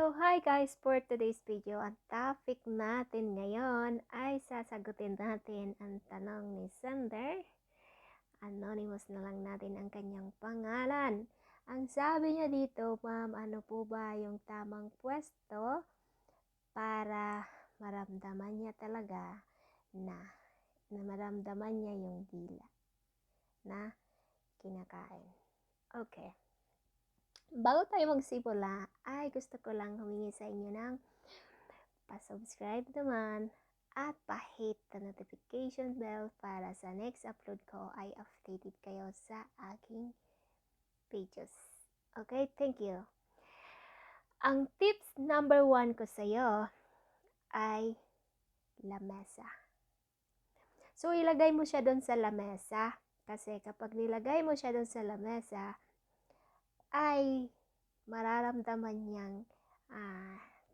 So, hi guys! For today's video, ang topic natin ngayon ay sasagutin natin ang tanong ni Sander. Anonymous na lang natin ang kanyang pangalan. Ang sabi niya dito, ma'am, ano po ba yung tamang pwesto para maramdaman niya talaga na maramdaman niya yung dila na kinakain? Okay. Bago tayo magsimula, ay gusto ko lang humingi sa inyo ng pa-subscribe naman at pa-hit the notification bell para sa next upload ko ay updated kayo sa aking pages. Okay, thank you. Ang tips number 1 ko sa iyo ay lamesa. So, ilagay mo siya doon sa lamesa kasi kapag nilagay mo siya doon sa lamesa, ay mararamdaman niyang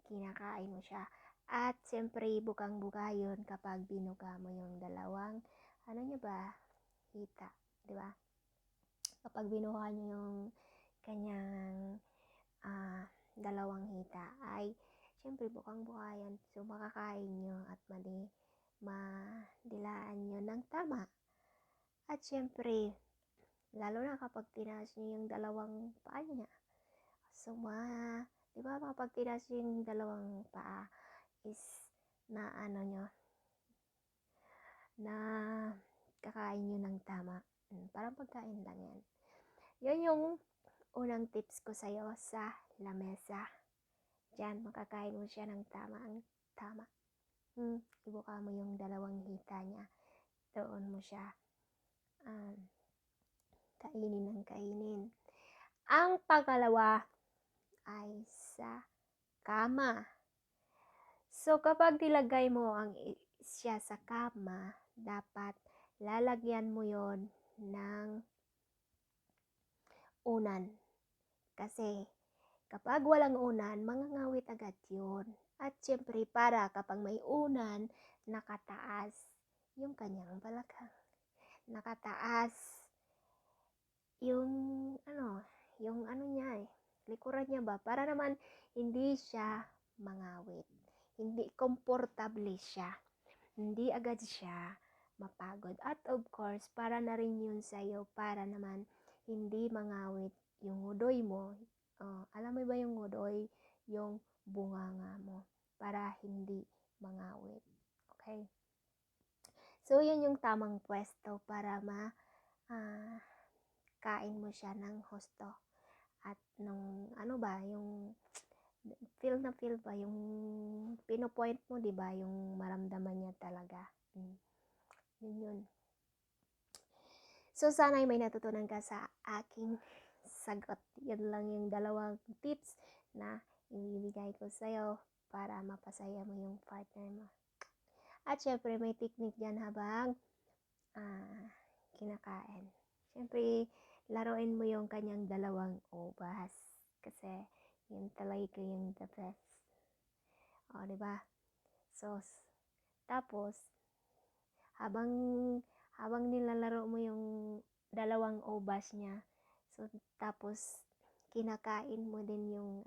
kinakain mo siya. At siyempre, bukang-buka yun kapag binuka mo yung dalawang, hita, di ba? Kapag binuka nyo yung kanyang dalawang hita, ay siyempre, bukang-buka yan. So, makakain nyo at madilaan nyo ng tama. At siyempre, lalo na kapag tinaas nyo yung dalawang paa niya. So, di ba kapag tinaas nyo yung dalawang paa is na kakain nyo ng tama. Parang pagkain lang yan. Yun yung unang tips ko sa'yo sa lamesa. Diyan, makakain mo siya ng tama. Ibuka mo yung dalawang hita niya. Doon mo siya kainin ng kainin. Ang pangalawa ay sa kama. So, kapag nilagay mo siya sa kama, dapat lalagyan mo yon ng unan. Kasi, kapag walang unan, mangangawit agad yun. At syempre, para kapag may unan, nakataas yung kanyang balakang. Nakataas yung niya likuran niya ba? Para naman hindi siya mangawit. Hindi komportable siya. Hindi agad siya mapagod. At of course, para na rin yun sa'yo para naman hindi mangawit yung ngudoy mo. Alam mo ba yung ngudoy? Yung bunganga mo. Para hindi mangawit. Okay? So, yun yung tamang pwesto para kain mo siya ng husto. At nung yung feel ba yung pinopoint mo, di ba? Yung maramdaman niya talaga. Yun. So, sana ay may natutunan ka sa aking sagot. Yun lang yung dalawang tips na ibibigay ko sa'yo para mapasaya mo yung partner mo. At syempre, may technique dyan habang kinakain. Syempre, laruin mo yung kanyang dalawang ubas. Kasi, yun talaga yung the best. Diba? So, tapos, habang nilalaro mo yung dalawang ubas niya, so, tapos, kinakain mo din yung,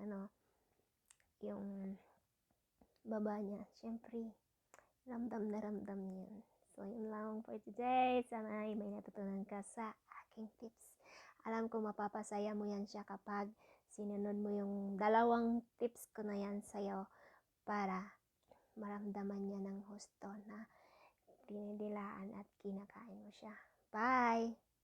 yung baba niya. Syempre, ramdam na ramdam yun. So, yun lang for today. Sana ay may natutunan ka sa aking tips. Alam ko mapapasaya mo yan siya kapag sinunod mo yung dalawang tips ko na yan sa'yo para maramdaman niya ng husto na dinidilaan at kinakain mo siya. Bye!